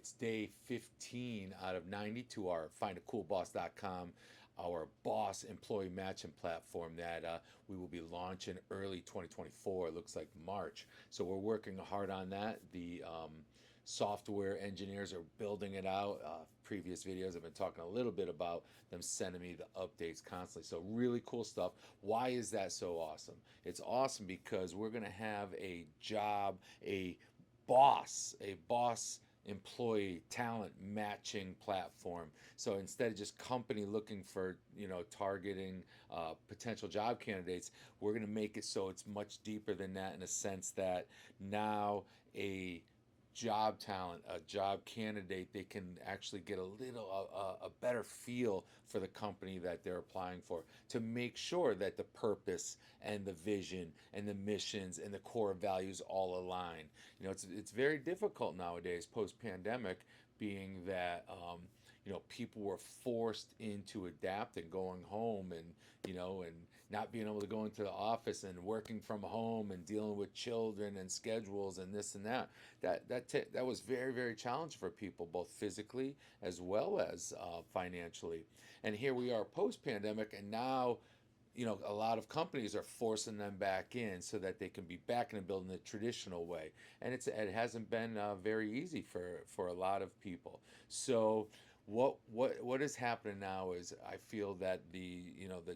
It's day 15 out of 90 to our findacoolboss.com, our boss employee matching platform that we will be launching early 2024. It looks like March. So we're working hard on that. The software engineers are building it out. Previous videos I've been talking a little bit about them sending me the updates constantly. So really cool stuff. Why is that so awesome? It's awesome because we're going to have a job, a boss employee talent matching platform. So instead of just company looking for, targeting potential job candidates, we're going to make it so it's much deeper than that, in a sense that now a job talent, a job candidate, they can actually get a better feel for the company that they're applying for, to make sure that the purpose and the vision and the missions and the core values all align. It's very difficult nowadays, post pandemic, being that people were forced into adapting, going home, and not being able to go into the office, and working from home, and dealing with children and schedules and this and that. That was very, very challenging for people, both physically as well as financially. And here we are post pandemic, and now a lot of companies are forcing them back in so that they can be back in the building the traditional way, and it hasn't been very easy for a lot of people. So what is happening now is, I feel that the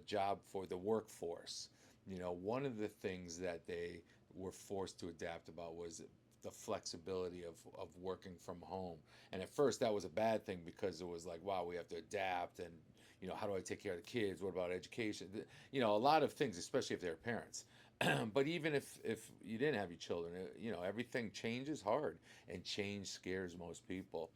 job for the workforce, one of the things that they were forced to adapt about was the flexibility of working from home. And at first that was a bad thing, because it was like, wow, we have to adapt, and how do I take care of the kids? What about education? A lot of things, especially if they're parents. But even if you didn't have your children, everything changes hard, and change scares most people.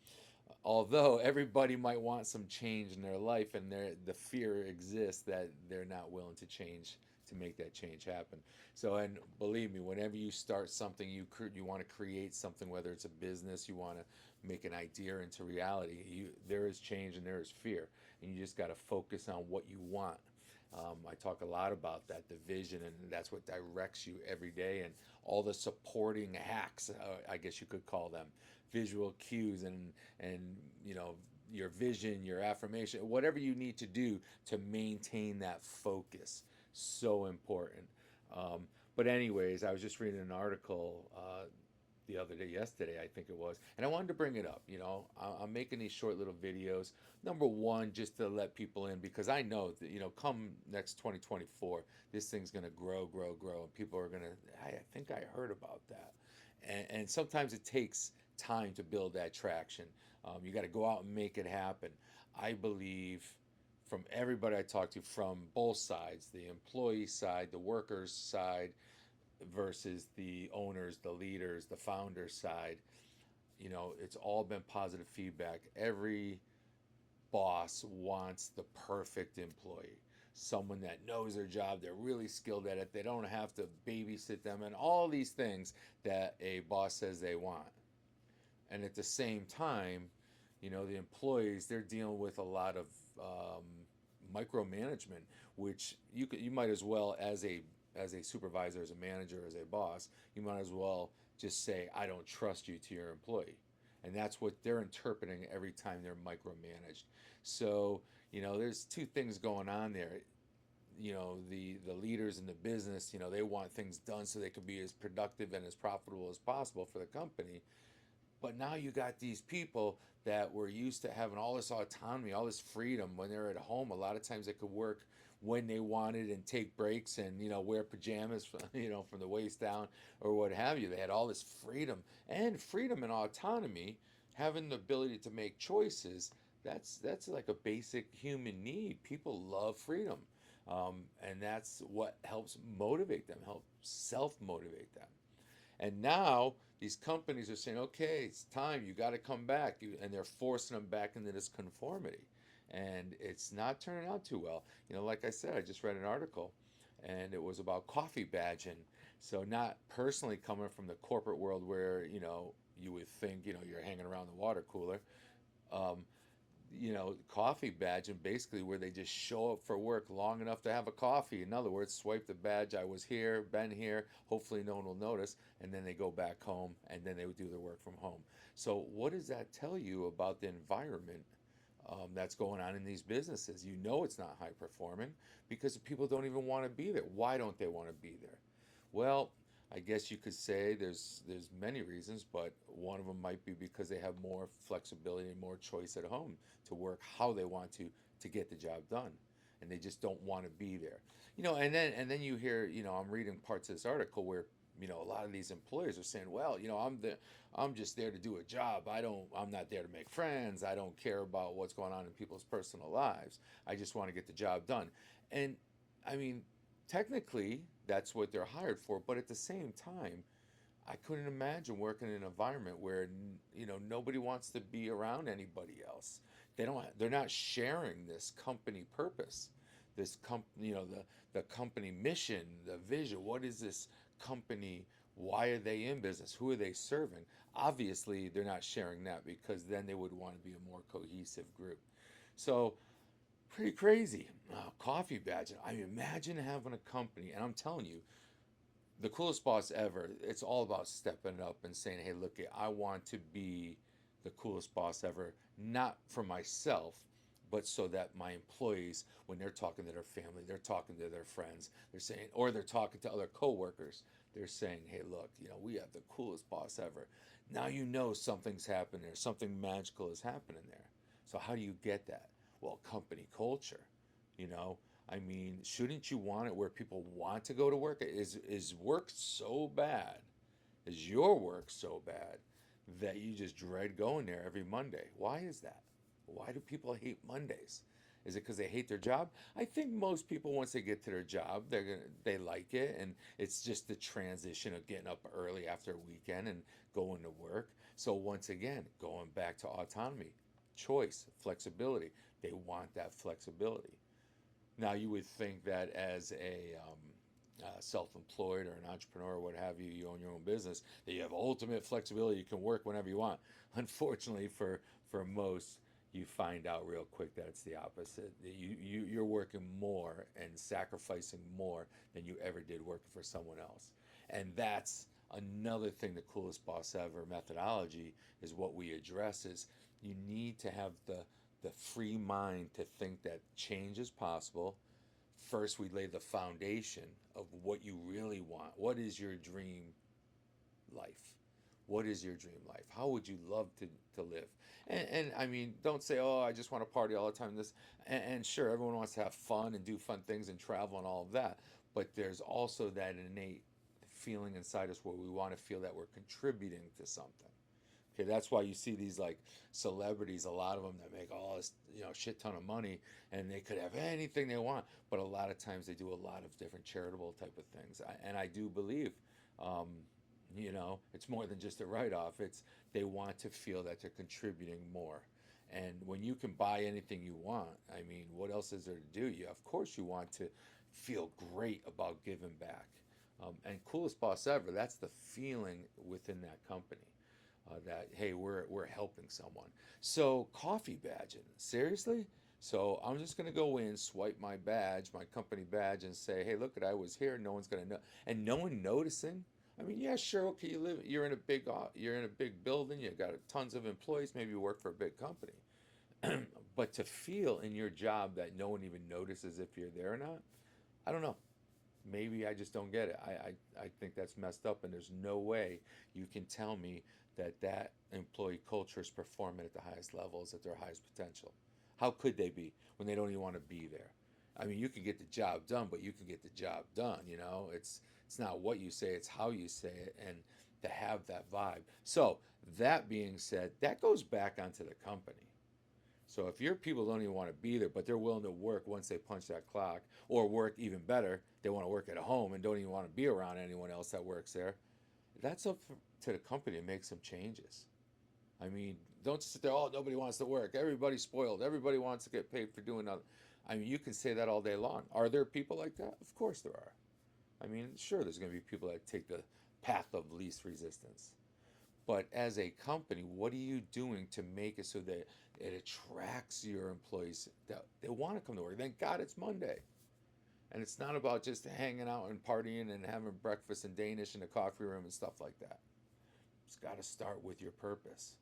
Although everybody might want some change in their life, and the fear exists that they're not willing to change to make that change happen. So, and believe me, whenever you start something, you want to create something, whether it's a business, you want to make an idea into reality. There is change and there is fear, and you just got to focus on what you want. I talk a lot about that, the vision, and that's what directs you every day, and all the supporting hacks, I guess you could call them, visual cues, and your vision, your affirmation, whatever you need to do to maintain that focus. So important. But anyways, I was just reading an article the other day, yesterday, I think it was, and I wanted to bring it up. I'm making these short little videos. Number one, just to let people in, because I know that, come next 2024, this thing's gonna grow, grow, grow, and people are gonna, I think I heard about that. And sometimes it takes time to build that traction. You got to go out and make it happen. I believe, from everybody I talk to, from both sides, the employee side, the workers side, versus the owners, the leaders, the founders side, it's all been positive feedback. Every boss wants the perfect employee, someone that knows their job, they're really skilled at it, they don't have to babysit them, and all these things that a boss says they want. And at the same time, the employees, they're dealing with a lot of micromanagement, which you might as well, as a supervisor, as a manager, as a boss, you might as well just say, I don't trust you, to your employee. And that's what they're interpreting every time they're micromanaged. So, there's two things going on there. The leaders in the business, they want things done so they can be as productive and as profitable as possible for the company. But now you got these people that were used to having all this autonomy, all this freedom when they're at home. A lot of times they could work when they wanted and take breaks, and wear pajamas from, from the waist down, or what have you. They had all this freedom and autonomy, having the ability to make choices. That's like a basic human need. People love freedom, and that's what helps motivate them, help self motivate them. And now these companies are saying, okay, it's time, you got to come back. And they're forcing them back into this conformity. And it's not turning out too well. Like I said, I just read an article, and it was about coffee badging. So, not personally coming from the corporate world where, you would think, you're hanging around the water cooler. Um, coffee badge, and basically where they just show up for work long enough to have a coffee. In other words, swipe the badge, I was here, been here, hopefully no one will notice, and then they go back home and then they would do their work from home. So, what does that tell you about the environment that's going on in these businesses? You know it's not high performing because people don't even want to be there. Why don't they want to be there? Well, I guess you could say there's many reasons, but one of them might be because they have more flexibility and more choice at home to work how they want to get the job done, and they just don't want to be there. And then you hear, I'm reading parts of this article where a lot of these employers are saying, well, I'm just there to do a job. I'm not there to make friends. I don't care about what's going on in people's personal lives. I just want to get the job done. And I mean, technically, that's what they're hired for. But at the same time, I couldn't imagine working in an environment where nobody wants to be around anybody else. They're not sharing this company purpose, this the company mission, the vision. What is this company? Why are they in business? Who are they serving? Obviously, they're not sharing that because then they would want to be a more cohesive group. So pretty crazy. Coffee badge. I mean, imagine having a company, and I'm telling you, the coolest boss ever. It's all about stepping up and saying, "Hey, look, I want to be the coolest boss ever, not for myself, but so that my employees, when they're talking to their family, they're talking to their friends, they're saying, or they're talking to other coworkers, they're saying, "Hey, look, we have the coolest boss ever." Now you know something's happening there, something magical is happening there. So how do you get that? Well, company culture, you know. I mean, shouldn't you want it where people want to go to work? Is work so bad? Is your work so bad that you just dread going there every Monday? Why is that? Why do people hate Mondays? Is it because they hate their job? I think most people, once they get to their job, they like it, and it's just the transition of getting up early after a weekend and going to work. So once again, going back to autonomy, choice, flexibility. They want that flexibility. Now, you would think that as a self-employed or an entrepreneur, or what have you, you own your own business, that you have ultimate flexibility. You can work whenever you want. Unfortunately, for most, you find out real quick that it's the opposite. You're working more and sacrificing more than you ever did working for someone else. And that's another thing. The coolest boss ever methodology is what we address is you need to have the free mind to think that change is possible. First, we lay the foundation of what you really want. What is your dream life? What is your dream life? How would you love to live? And I mean, don't say, oh, I just want to party all the time. And sure, everyone wants to have fun and do fun things and travel and all of that. But there's also that innate feeling inside us where we want to feel that we're contributing to something. Okay, that's why you see these like celebrities, a lot of them that make all this, shit ton of money, and they could have anything they want, but a lot of times they do a lot of different charitable type of things. And I do believe, um, it's more than just a write-off. It's they want to feel that they're contributing more. And when you can buy anything you want, I mean, what else is there to do? Of course, you want to feel great about giving back. And coolest boss ever, that's the feeling within that company that hey, we're helping someone. So coffee badging, seriously? So I'm just gonna go in, swipe my badge, my company badge, and say, hey, look, I was here. No one's gonna know, and no one noticing. I mean, yeah, sure, okay, you're in a big building, you got tons of employees, maybe you work for a big company, but to feel in your job that no one even notices if you're there or not, I don't know. Maybe I just don't get it. I think that's messed up, and there's no way you can tell me that employee culture is performing at the highest levels, at their highest potential. How could they be when they don't even want to be there? I mean, you can get the job done, but you can get the job done. It's not what you say, it's how you say it, and to have that vibe. So that being said, that goes back onto the company. So if your people don't even want to be there, but they're willing to work once they punch that clock, or work even better, they want to work at home and don't even want to be around anyone else that works there, that's up to the company to make some changes. I mean, don't sit there, oh, nobody wants to work. Everybody's spoiled. Everybody wants to get paid for doing nothing. I mean, you can say that all day long. Are there people like that? Of course there are. I mean, sure, there's going to be people that take the path of least resistance. But as a company, what are you doing to make it so that it attracts your employees that they want to come to work. Thank God it's Monday. And it's not about just hanging out and partying and having breakfast and Danish in a coffee room and stuff like that. It's got to start with your purpose.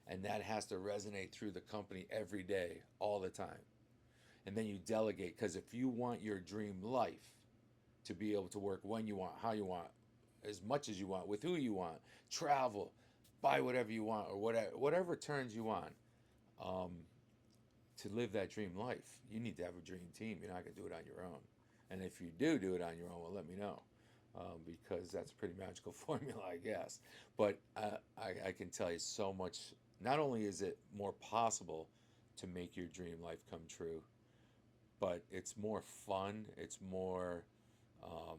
And that has to resonate through the company every day, all the time. And then you delegate, because if you want your dream life to be able to work when you want, how you want, as much as you want, with who you want, travel, buy whatever you want, or whatever turns you on, um, to live that dream life, you need to have a dream team. You're not going to do it on your own. And if you do it on your own, well, let me know. Because that's a pretty magical formula, I guess. But I can tell you so much. Not only is it more possible to make your dream life come true, but it's more fun. It's more, um,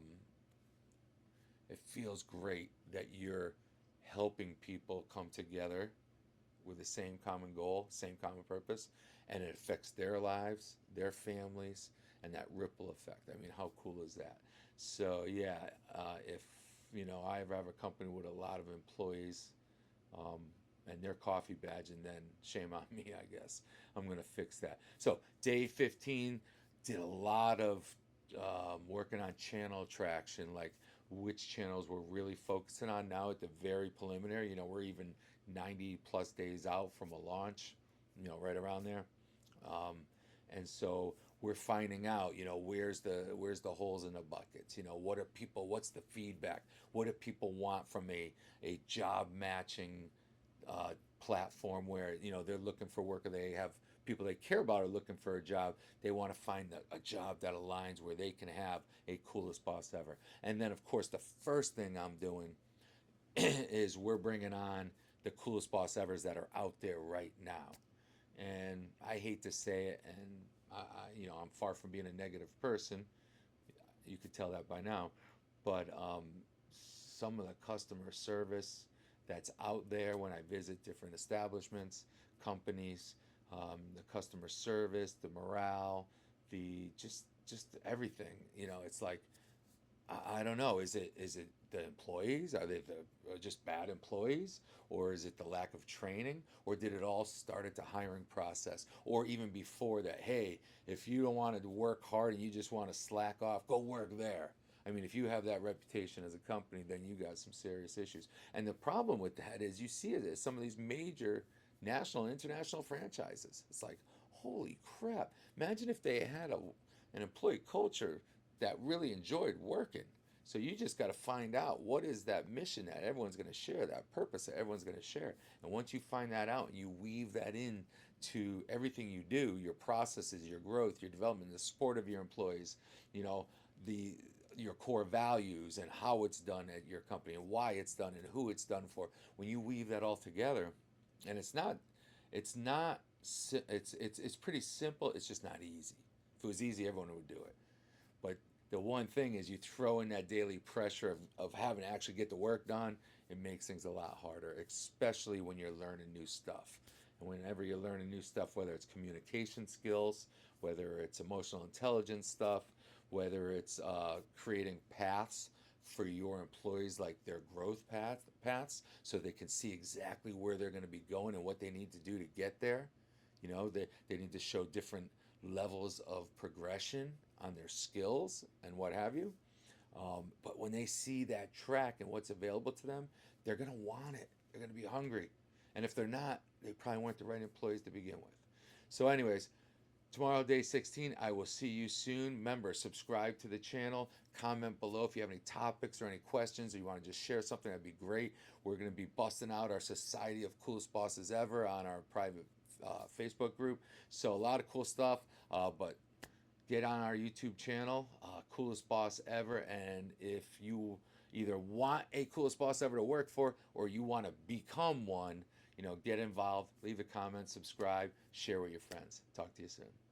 it feels great that you're helping people come together with the same common goal, same common purpose, and it affects their lives, their families, and that ripple effect. I mean, how cool is that? So yeah, if I ever have a company with a lot of employees, um, and their coffee badge, and then shame on me, I guess. I'm gonna fix that. So day 15, did a lot of working on channel traction, like which channels we're really focusing on now at the very preliminary. We're even 90 plus days out from a launch, right around there. Um, and so we're finding out, where's the holes in the buckets. What's the feedback? What do people want from a job matching platform where they're looking for work, or they have people they care about are looking for a job. They want to find a job that aligns where they can have a coolest boss ever. And then of course the first thing I'm doing is we're bringing on the coolest boss evers that are out there right now. And I hate to say it, and I'm far from being a negative person. You could tell that by now. But some of the customer service that's out there when I visit different establishments, companies, the customer service, the morale, the just everything. It's like I don't know. Is it the employees? Are they just bad employees, or is it the lack of training, or did it all start at the hiring process, or even before that? Hey, if you don't want to work hard and you just want to slack off, go work there. I mean, if you have that reputation as a company, then you got some serious issues. And the problem with that is you see it as some of these major national and international franchises. It's like, holy crap! Imagine if they had an employee culture that really enjoyed working. So you just got to find out what is that mission that everyone's going to share, that purpose that everyone's going to share. And once you find that out and you weave that in to everything you do, your processes, your growth, your development, the support of your employees, the your core values and how it's done at your company and why it's done and who it's done for. When you weave that all together, and it's pretty simple. It's just not easy. If it was easy, everyone would do it. But the one thing is you throw in that daily pressure of having to actually get the work done, it makes things a lot harder, especially when you're learning new stuff. And whenever you're learning new stuff, whether it's communication skills, whether it's emotional intelligence stuff, whether it's creating paths for your employees, like their growth paths, so they can see exactly where they're going to be going and what they need to do to get there. They need to show different levels of progression on their skills and what have you. But when they see that track and what's available to them, they're going to want it. They're going to be hungry. And if they're not, they probably weren't the right employees to begin with. So anyways, tomorrow, day 16, I will see you soon. Remember, subscribe to the channel. Comment below if you have any topics or any questions, or you want to just share something, that'd be great. We're going to be busting out our Society of Coolest Bosses Ever on our private Facebook group. So a lot of cool stuff, but get on our YouTube channel, Coolest Boss Ever. And if you either want a coolest boss ever to work for, or you want to become one, get involved, leave a comment, subscribe, share with your friends. Talk to you soon.